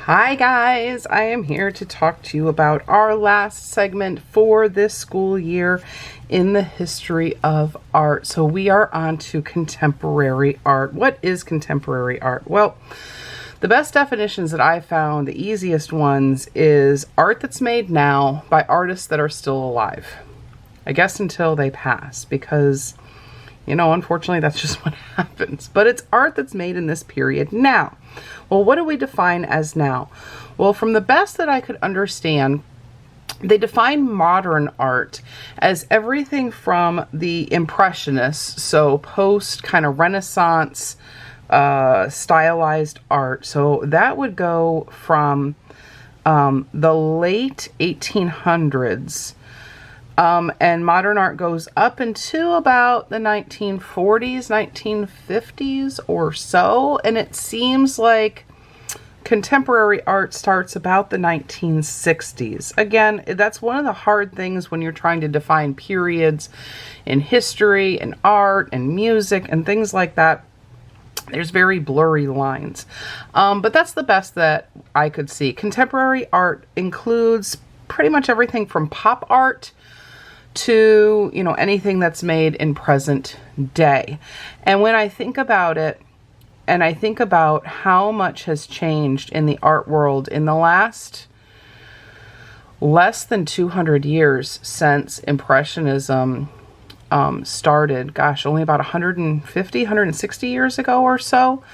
Hi guys, I am here to talk to you about our last segment for this school year in the history of art. So we are on to contemporary art. What is contemporary art? Well, the best definitions that I found, the easiest ones, is art that's made now by artists that are still alive. I guess until they pass, because unfortunately, that's just what happens. But it's art that's made in this period now. Well, what do we define as now? Well, from the best that I could understand, they define modern art as everything from the Impressionists, so post kind of Renaissance stylized art. So that would go from the late 1800s. And modern art goes up into about the 1940s, 1950s or so. And it seems like contemporary art starts about the 1960s. Again, that's one of the hard things when you're trying to define periods in history and art and music and things like that. There's very blurry lines. But that's the best that I could see. Contemporary art includes pretty much everything from pop art to, anything that's made in present day. And when I think about it, and I think about how much has changed in the art world in the last less than 200 years since Impressionism started, gosh, only about 150, 160 years ago or so,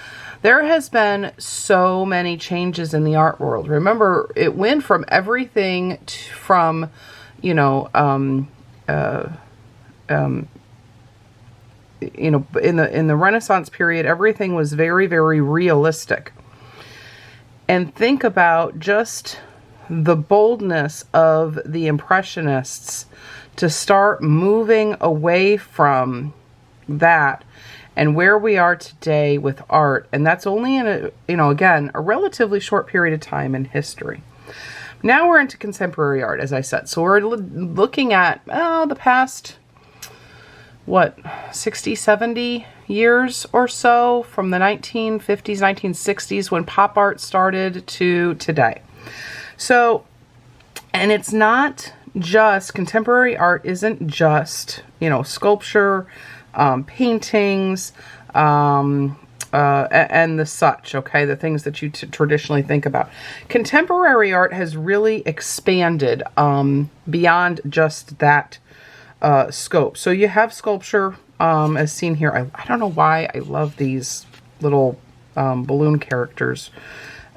there has been so many changes in the art world. Remember, it went from everything from, in the Renaissance period, everything was very, very realistic. And think about just the boldness of the Impressionists to start moving away from that and where we are today with art. And that's only in again, a relatively short period of time in history. Now we're into contemporary art, as I said. So we're looking at the past, 60, 70 years or so, from the 1950s, 1960s, when pop art started, to today. So, and it's not just, contemporary art isn't just, sculpture, paintings, and the such, okay, the things that you traditionally think about. Contemporary art has really expanded beyond just that scope. So you have sculpture, as seen here. I don't know why I love these little balloon characters.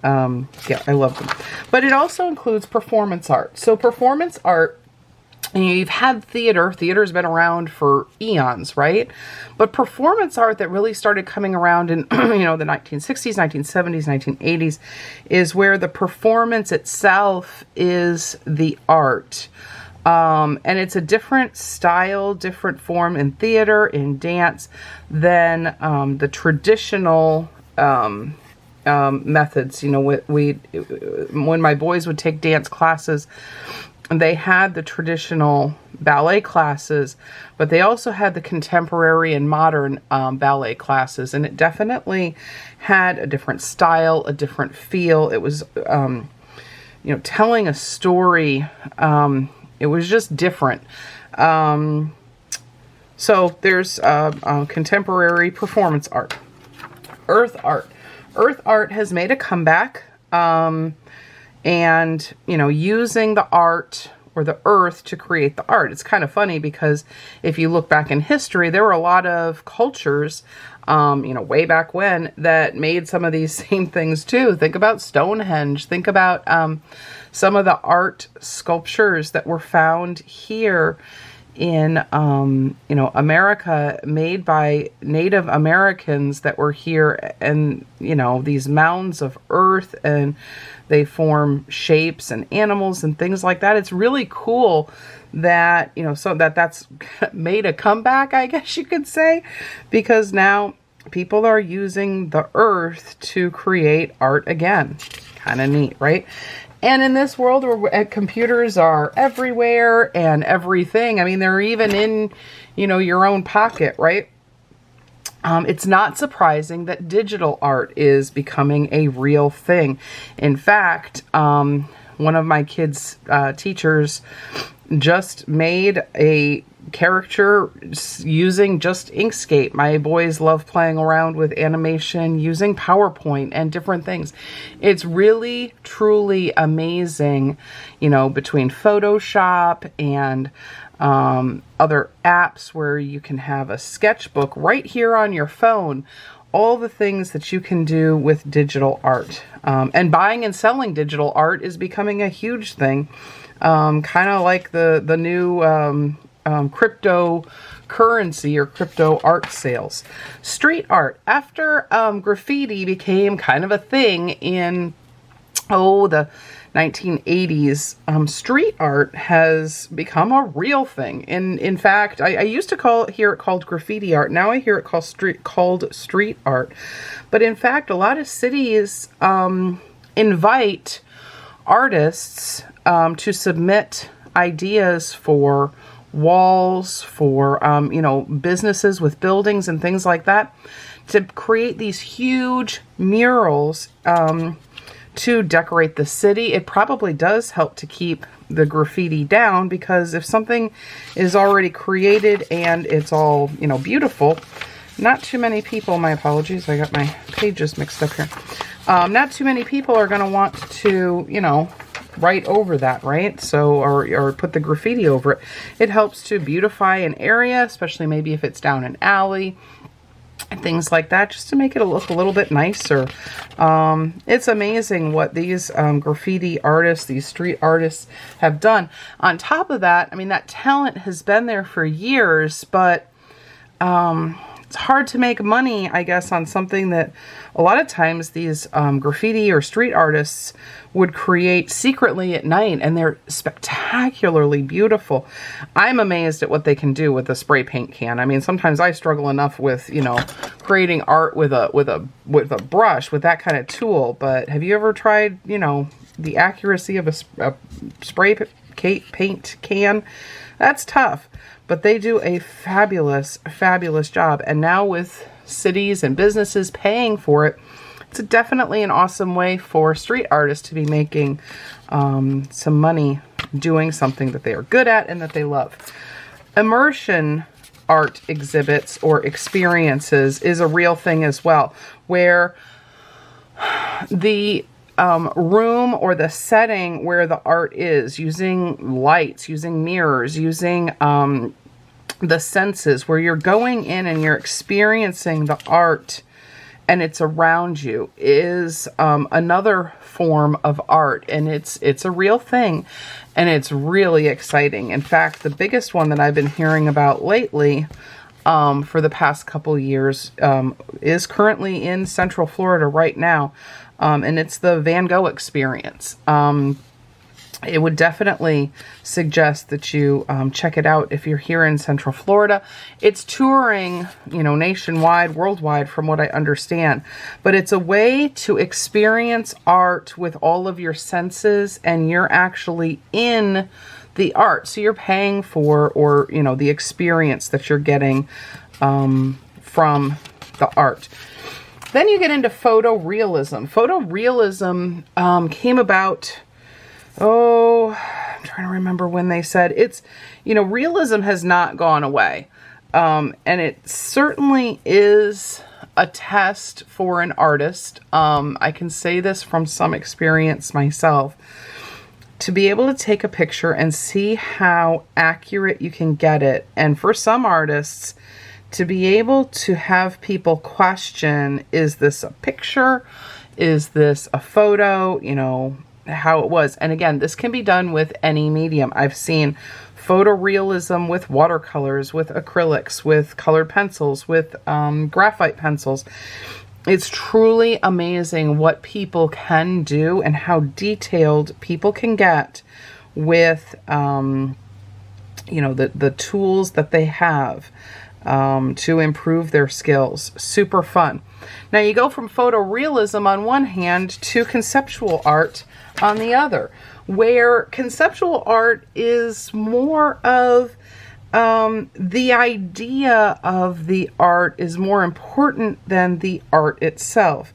Yeah, I love them. But it also includes performance art. So performance art, and you've had theater. Theater's been around for eons, right? But performance art that really started coming around in, the 1960s, 1970s, 1980s is where the performance itself is the art. And it's a different style, different form in theater, in dance, than the traditional methods. When my boys would take dance classes, they had the traditional ballet classes, but they also had the contemporary and modern ballet classes. And it definitely had a different style, a different feel. It was, telling a story. It was just different. So there's contemporary performance art. Earth art. Earth art has made a comeback. And, using the art or the earth to create the art. It's kind of funny because if you look back in history, there were a lot of cultures, way back when, that made some of these same things too. Think about Stonehenge. Think about some of the art sculptures that were found here in, America, made by Native Americans that were here, and, these mounds of earth, and they form shapes and animals and things like that. It's really cool that, so that's made a comeback, I guess you could say, because now people are using the earth to create art again. Kind of neat, right? And in this world where computers are everywhere and everything, I mean, they're even in, your own pocket, right? It's not surprising that digital art is becoming a real thing. In fact, one of my kids' teachers just made a character using just Inkscape. My boys love playing around with animation using PowerPoint and different things. It's really, truly amazing, you know, between Photoshop and other apps where you can have a sketchbook right here on your phone, all the things that you can do with digital art. And buying and selling digital art is becoming a huge thing, kind of like the new cryptocurrency or crypto art sales. Street art. After graffiti became kind of a thing in, the 1980s, street art has become a real thing. In fact, I used to hear it called graffiti art. Now I hear it called street art. But in fact, a lot of cities invite artists to submit ideas for walls, for businesses with buildings and things like that, to create these huge murals to decorate the city. It probably does help to keep the graffiti down, because if something is already created and it's all, beautiful, not too many people, my apologies, I got my pages mixed up here. Not too many people are going to want to, write over that, right? So, or put the graffiti over it. It helps to beautify an area, especially maybe if it's down an alley and things like that, just to make it look a little bit nicer. It's amazing what these graffiti artists, these street artists have done. On top of that, I mean, that talent has been there for years, but it's hard to make money, I guess, on something that a lot of times these graffiti or street artists would create secretly at night, and they're spectacularly beautiful. I'm amazed at what they can do with a spray paint can. I mean, sometimes I struggle enough with, creating art with a brush, with that kind of tool. But have you ever tried, the accuracy of a spray paint can? That's tough. But they do a fabulous, fabulous job. And now with cities and businesses paying for it, it's definitely an awesome way for street artists to be making some money doing something that they are good at and that they love. Immersion art exhibits or experiences is a real thing as well, where the room or the setting where the art is, using lights, using mirrors, using the senses, where you're going in and you're experiencing the art and it's around you, is another form of art, and it's a real thing, and it's really exciting. In fact, the biggest one that I've been hearing about lately for the past couple years is currently in Central Florida right now, and it's the Van Gogh experience. It would definitely suggest that you check it out if you're here in Central Florida. It's touring, nationwide, worldwide, from what I understand. But it's a way to experience art with all of your senses, and you're actually in the art. So you're paying for, or, the experience that you're getting from the art. Then you get into photorealism. Photorealism came about... I'm trying to remember when they said it's, realism has not gone away. And it certainly is a test for an artist. I can say this from some experience myself. To be able to take a picture and see how accurate you can get it. And for some artists, to be able to have people question, is this a picture? Is this a photo? How it was. And again, this can be done with any medium. I've seen photorealism with watercolors, with acrylics, with colored pencils, with graphite pencils. It's truly amazing what people can do and how detailed people can get with the tools that they have to improve their skills. Super fun. Now you go from photorealism on one hand to conceptual art on the other, where conceptual art is more of The idea of the art is more important than the art itself.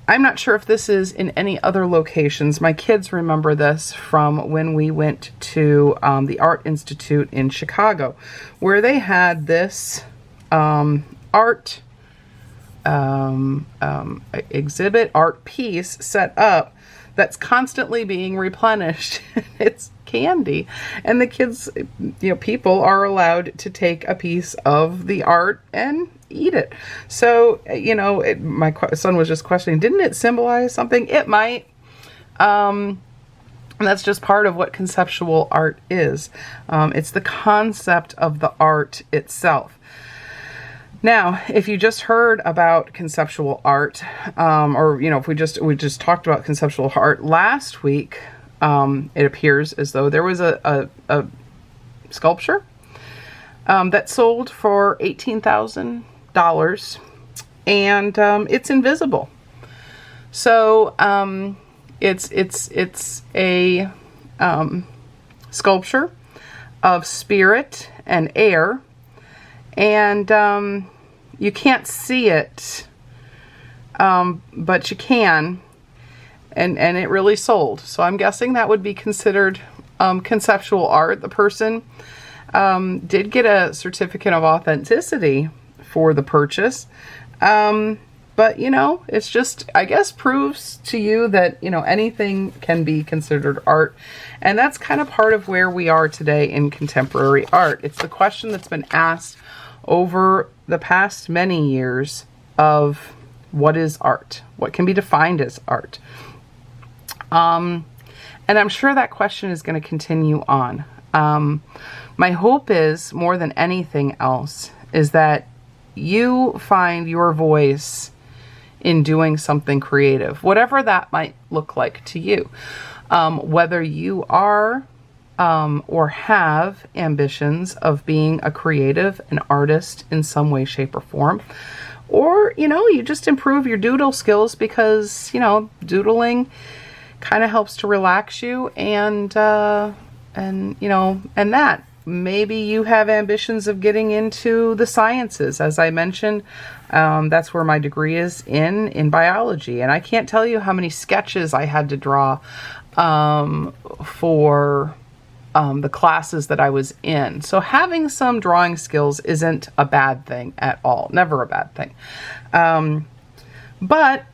I'm not sure if this is in any other locations. My kids remember this from when we went to the Art Institute in Chicago, where they had this art exhibit, art piece set up that's constantly being replenished. It's candy, and the kids, people are allowed to take a piece of the art and eat it. So, my son was just questioning, didn't it symbolize something? It might. And that's just part of what conceptual art is. It's the concept of the art itself. Now, if you just heard about conceptual art, or if we just talked about conceptual art last week, it appears as though there was a sculpture that sold for $18,000, and it's invisible. So it's a sculpture of spirit and air, and you can't see it, but you can, and it really sold. So I'm guessing that would be considered conceptual art. The person did get a certificate of authenticity for the purchase, but it's just, I guess, proves to you that anything can be considered art, and that's kind of part of where we are today in contemporary art. It's the question that's been asked over the past many years of what is art? What can be defined as art? And I'm sure that question is going to continue on. My hope is, more than anything else, is that you find your voice in doing something creative, whatever that might look like to you. Whether you are or have ambitions of being a creative, an artist in some way, shape, or form, or you just improve your doodle skills because doodling kind of helps to relax you, and that maybe you have ambitions of getting into the sciences. As I mentioned, that's where my degree is in biology, and I can't tell you how many sketches I had to draw for the classes that I was in. So having some drawing skills isn't a bad thing at all. Never a bad thing. But,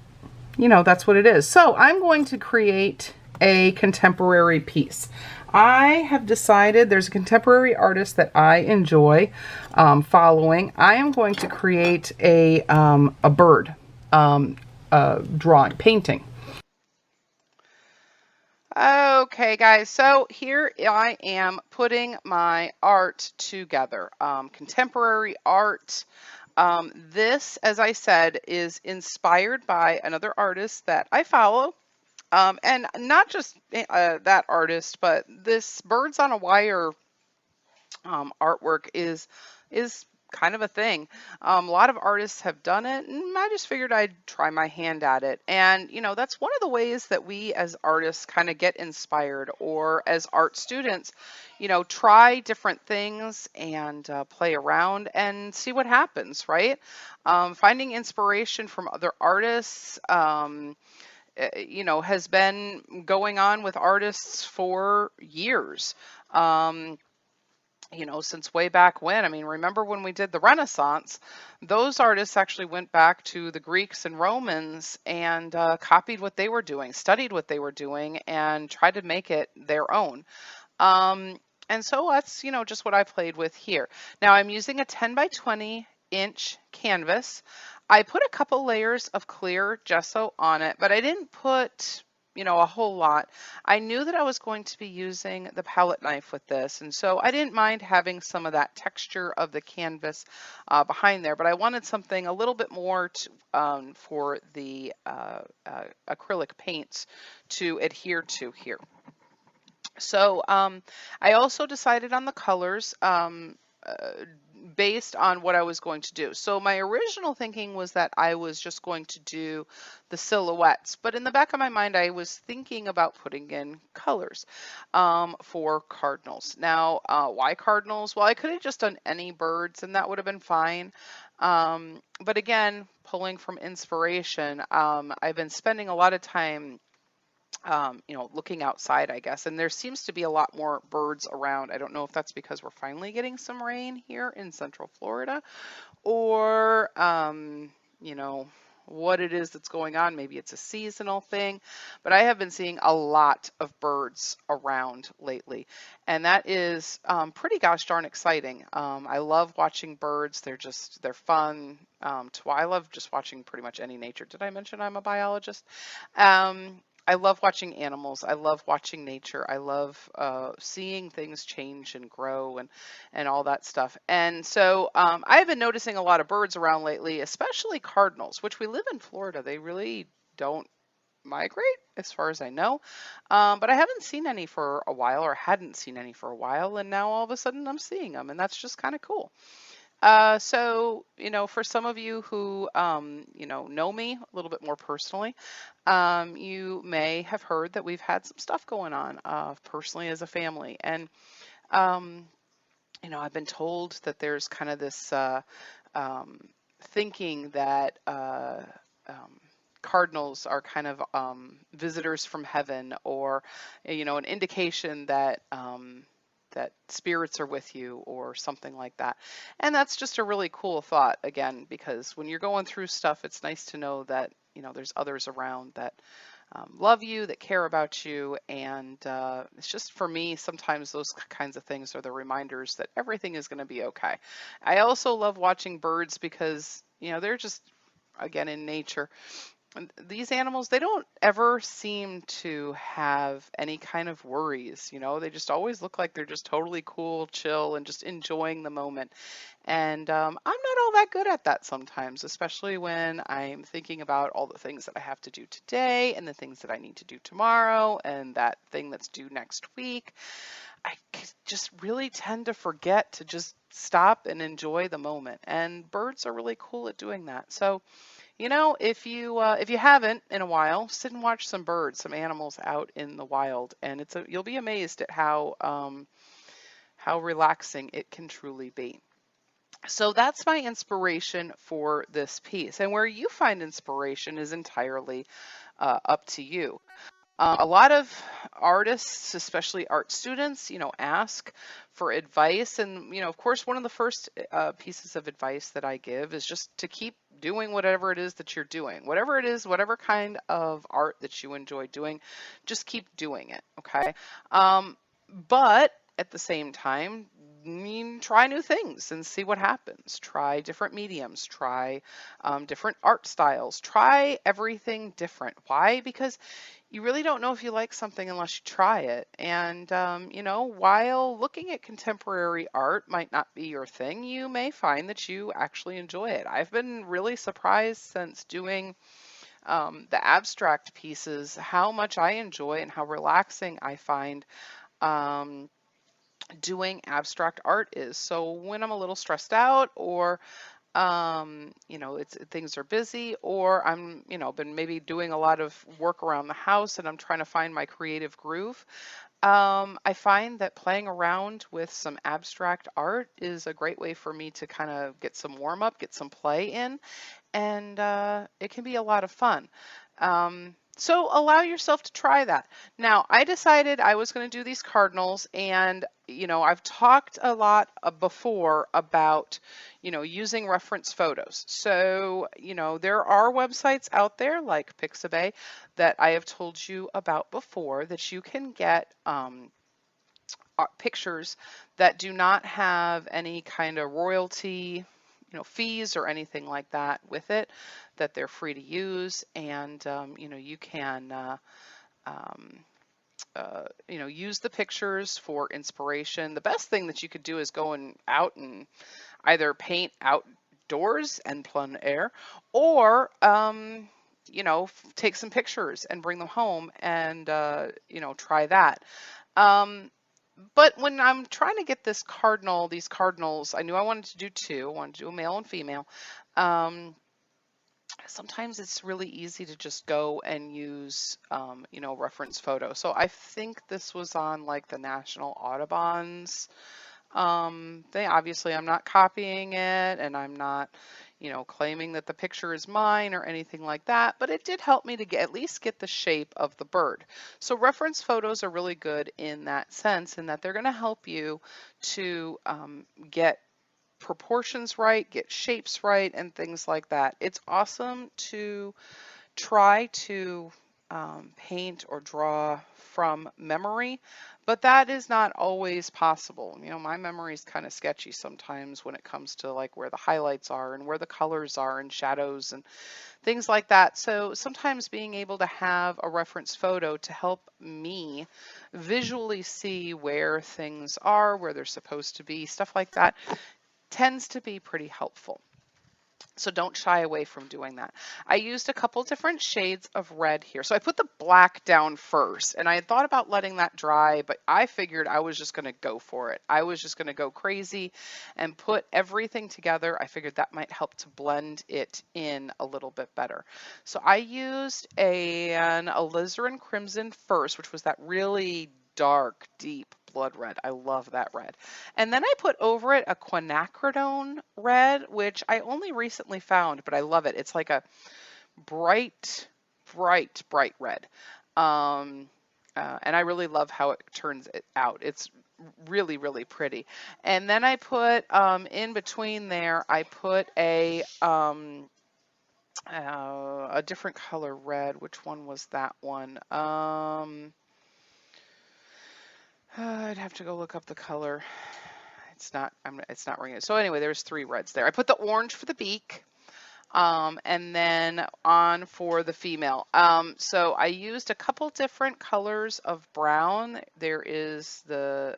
that's what it is. So I'm going to create a contemporary piece. I have decided there's a contemporary artist that I enjoy following. I am going to create a bird drawing, painting. Okay, guys, so here I am putting my art together. Contemporary art. This, as I said, is inspired by another artist that I follow. And not just that artist, but this birds on a wire artwork is kind of a thing. A lot of artists have done it, and I just figured I'd try my hand at it. And that's one of the ways that we as artists kind of get inspired, or as art students, try different things and play around and see what happens, right? Finding inspiration from other artists, has been going on with artists for years. Since way back when. I mean, remember when we did the Renaissance, those artists actually went back to the Greeks and Romans and copied what they were doing, studied what they were doing, and tried to make it their own. And so that's, just what I played with here. Now I'm using a 10 by 20 inch canvas. I put a couple layers of clear gesso on it, but I didn't put a whole lot. I knew that I was going to be using the palette knife with this, and so I didn't mind having some of that texture of the canvas behind there, but I wanted something a little bit more for the acrylic paints to adhere to here. So I also decided on the colors based on what I was going to do. So my original thinking was that I was just going to do the silhouettes, but in the back of my mind, I was thinking about putting in colors for cardinals. Now, why cardinals? Well, I could have just done any birds and that would have been fine. But again, pulling from inspiration, I've been spending a lot of time looking outside, I guess. And there seems to be a lot more birds around. I don't know if that's because we're finally getting some rain here in Central Florida or, you know, what it is that's going on. Maybe it's a seasonal thing, but I have been seeing a lot of birds around lately, and that is pretty gosh darn exciting. I love watching birds. They're fun. I love just watching pretty much any nature. Did I mention I'm a biologist? I love watching animals. I love watching nature. I love seeing things change and grow and all that stuff. And so I've been noticing a lot of birds around lately, especially cardinals, which we live in Florida. They really don't migrate as far as I know. But I haven't seen any for a while or hadn't seen any for a while. And now all of a sudden I'm seeing them and that's just kind of cool. So, for some of you who, know me a little bit more personally, you may have heard that we've had some stuff going on, personally as a family. And, um, I've been told that there's kind of this, thinking that, um, cardinals are kind of visitors from heaven, or an indication that that spirits are with you or something like that. And that's just a really cool thought, again, because when you're going through stuff, it's nice to know that there's others around that love you, that care about you. And it's just, for me, sometimes those kinds of things are the reminders that everything is going to be okay. I also love watching birds because they're just, again, in nature, these animals, they don't ever seem to have any kind of worries. They just always look like they're just totally cool, chill, and just enjoying the moment. And I'm not all that good at that sometimes, especially when I'm thinking about all the things that I have to do today and the things that I need to do tomorrow and that thing that's due next week. Just really tend to forget to just stop and enjoy the moment. And birds are really cool at doing that. So, if you haven't in a while, sit and watch some birds, some animals out in the wild, and you'll be amazed at how relaxing it can truly be. So that's my inspiration for this piece, and where you find inspiration is entirely up to you. A lot of artists, especially art students, ask for advice. And, of course, one of the first pieces of advice that I give is just to keep doing whatever it is that you're doing. Whatever it is, whatever kind of art that you enjoy doing, just keep doing it, okay? But at the same time, try new things and see what happens. Try different mediums, try different art styles, try everything different. Why? Because you really don't know if you like something unless you try it. And, while looking at contemporary art might not be your thing, you may find that you actually enjoy it. I've been really surprised since doing the abstract pieces, how much I enjoy and how relaxing I find doing abstract art is. So when I'm a little stressed out, or it's things are busy, or I'm, been maybe doing a lot of work around the house and I'm trying to find my creative groove. I find that playing around with some abstract art is a great way for me to kind of get some warm up, get some play in, and it can be a lot of fun. So allow yourself to try that. Now, I decided I was going to do these cardinals, and I've talked a lot before about using reference photos. So there are websites out there like Pixabay that I have told you about before that you can get pictures that do not have any kind of royalty, fees or anything like that with it, that they're free to use. And, you can, use the pictures for inspiration. The best thing that you could do is go out and either paint outdoors and plein air, or, take some pictures and bring them home and, try that. Um, But when I'm trying to get this cardinal, these cardinals, I knew I wanted to do two. I wanted to do a male and female. Um, Sometimes it's really easy to just go and use, reference photo. So I think this was on like the National Audubon's thing. Obviously, I'm not copying it and I'm not, claiming that the picture is mine or anything like that, but it did help me to at least get the shape of the bird. So reference photos are really good in that sense, in that they're going to help you to get proportions right, get shapes right, and things like that. It's awesome to try to paint or draw from memory, but that is not always possible. My memory is kind of sketchy sometimes when it comes to like where the highlights are and where the colors are and shadows and things like that. So sometimes being able to have a reference photo to help me visually see where things are, where they're supposed to be, stuff like that, tends to be pretty helpful. So don't shy away from doing that. I used a couple different shades of red here. So I put the black down first, and I had thought about letting that dry, but I figured I was just going to go for it. I was just going to go crazy and put everything together. I figured that might help to blend it in a little bit better. So I used an alizarin crimson first, which was that really dark, deep blood red. I love that red. And then I put over it a quinacridone red, which I only recently found, but I love it. It's like a bright, bright red. And I really love how it turns it out. It's really, really pretty. And then I put in between there, I put a different color red. Which one was that one? I'd have to go look up the color. It's not ringing. So anyway, there's three reds there. I put the orange for the beak, and then on for the female. So I used a couple different colors of brown. There is the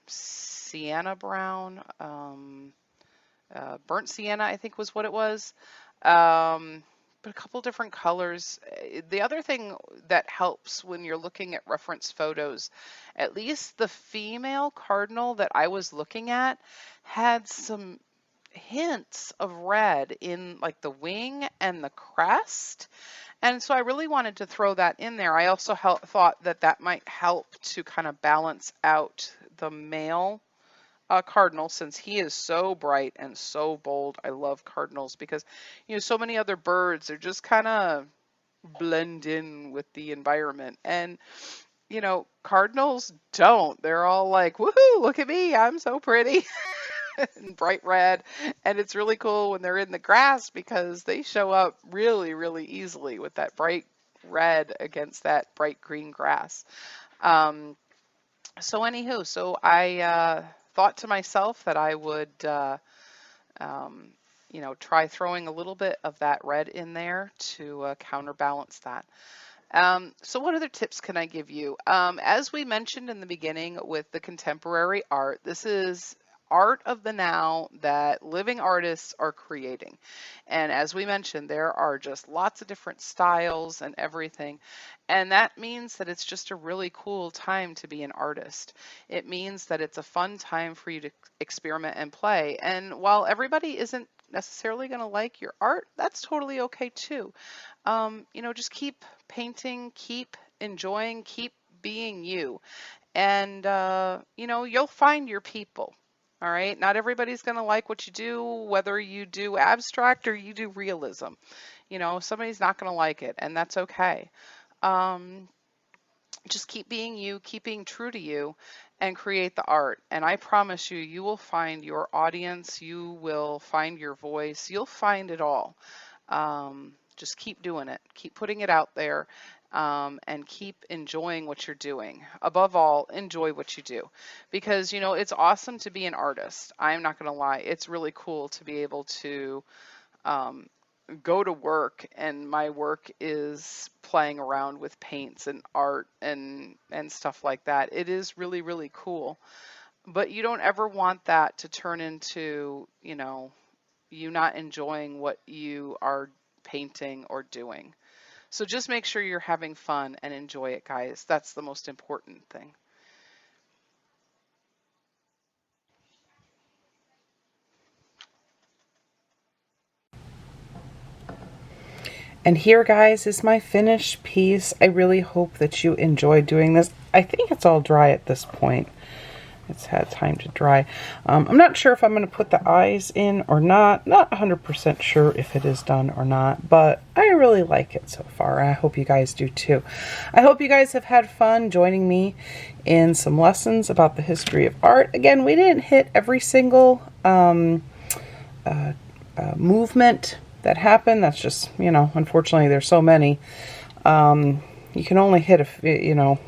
sienna brown, burnt sienna, I think was what it was. But a couple different colors. The other thing that helps when you're looking at reference photos, at least the female cardinal that I was looking at had some hints of red in like the wing and the crest. And so I really wanted to throw that in there. I also thought that that might help to kind of balance out the male cardinal, since he is so bright and so bold. I love cardinals because, so many other birds are just kind of blend in with the environment. And, cardinals don't. They're all like, woohoo, look at me, I'm so pretty. And bright red. And it's really cool when they're in the grass because they show up really, really easily with that bright red against that bright green grass. So anywho, so I thought to myself that I would, try throwing a little bit of that red in there to counterbalance that. So what other tips can I give you? As we mentioned in the beginning with the contemporary art, this is art of the now that living artists are creating. And as we mentioned, there are just lots of different styles and everything. And that means that it's just a really cool time to be an artist. It means that it's a fun time for you to experiment and play. And while everybody isn't necessarily going to like your art, that's totally okay too. Just keep painting, keep enjoying, keep being you. And, you'll find your people. All right. Not everybody's going to like what you do, whether you do abstract or you do realism. Somebody's not going to like it, and that's okay. Um, just keep being you, keep being true to you, and create the art. And I promise you, you will find your audience, you will find your voice, you'll find it all. Just keep doing it, keep putting it out there, and keep enjoying what you're doing. Above all, enjoy what you do, because it's awesome to be an artist. I'm not going to lie, it's really cool to be able to um, go to work and my work is playing around with paints and art and stuff like that. It is really, really cool. But you don't ever want that to turn into, you not enjoying what you are painting or doing. So just make sure you're having fun and enjoy it, guys. That's the most important thing. And here, guys, is my finished piece. I really hope that you enjoyed doing this. I think it's all dry at this point. It's had time to dry. I'm not sure if I'm going to put the eyes in or not. Not 100% sure if it is done or not, but I really like it so far. I hope you guys do too. I hope you guys have had fun joining me in some lessons about the history of art. Again, we didn't hit every single movement that happened. That's just, you know, unfortunately there's so many. You can only hit a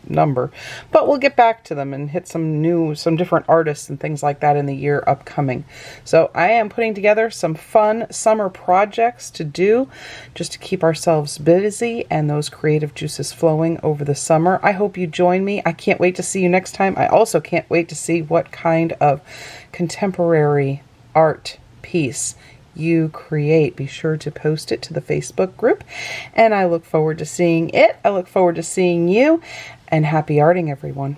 number, but we'll get back to them and hit some different artists and things like that in the year upcoming. So I am putting together some fun summer projects to do just to keep ourselves busy and those creative juices flowing over the summer. I hope you join me. I can't wait to see you next time. I also can't wait to see what kind of contemporary art piece you create. Be sure to post it to the Facebook group, and I look forward to seeing it. I look forward to seeing you, and happy arting, everyone.